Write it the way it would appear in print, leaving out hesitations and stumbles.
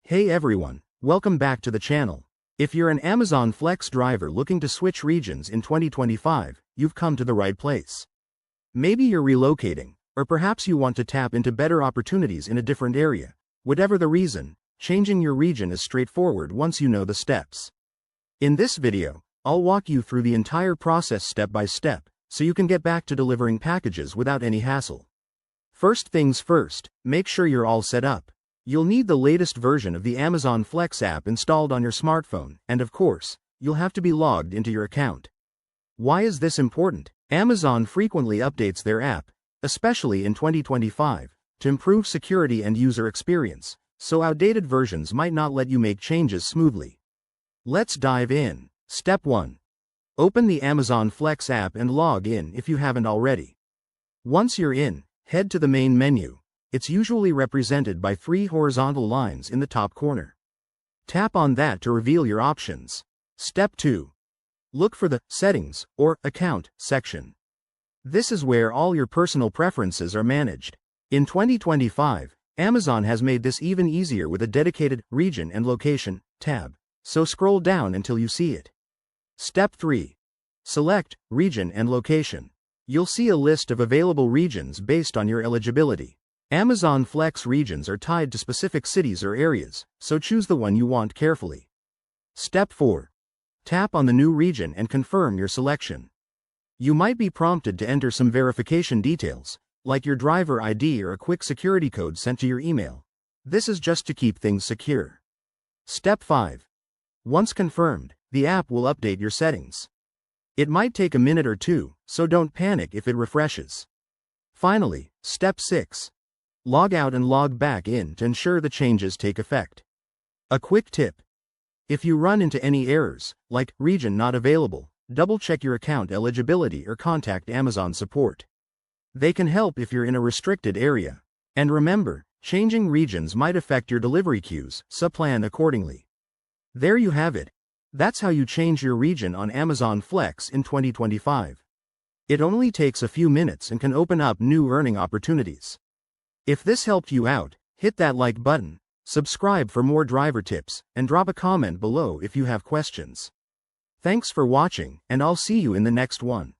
Hey everyone, welcome back to the channel. If you're an Amazon Flex driver looking to switch regions in 2025, you've come to the right place. Maybe you're relocating, or perhaps you want to tap into better opportunities in a different area. Whatever the reason, changing your region is straightforward once you know the steps. In this video, I'll walk you through the entire process step by step, so you can get back to delivering packages without any hassle. First things first, make sure you're all set up. You'll need the latest version of the Amazon Flex app installed on your smartphone, and of course, you'll have to be logged into your account. Why is this important? Amazon frequently updates their app, especially in 2025, to improve security and user experience, so outdated versions might not let you make changes smoothly. Let's dive in. Step 1. Open the Amazon Flex app and log in if you haven't already. Once you're in, head to the main menu. It's usually represented by 3 horizontal lines in the top corner. Tap on that to reveal your options. Step 2. Look for the Settings or Account section. This is where all your personal preferences are managed. In 2025, Amazon has made this even easier with a dedicated Region and Location tab, so scroll down until you see it. Step 3. Select Region and Location. You'll see a list of available regions based on your eligibility. Amazon Flex regions are tied to specific cities or areas, so choose the one you want carefully. Step 4. Tap on the new region and confirm your selection. You might be prompted to enter some verification details, like your driver ID or a quick security code sent to your email. This is just to keep things secure. Step 5. Once confirmed, the app will update your settings. It might take a minute or two, so don't panic if it refreshes. Finally, Step 6. Log out and log back in to ensure the changes take effect. A quick tip. If you run into any errors, like region not available, double-check your account eligibility or contact Amazon support. They can help if you're in a restricted area. And remember, changing regions might affect your delivery queues, so plan accordingly. There you have it. That's how you change your region on Amazon Flex in 2025. It only takes a few minutes and can open up new earning opportunities. If this helped you out, hit that like button, subscribe for more driver tips, and drop a comment below if you have questions. Thanks for watching, and I'll see you in the next one.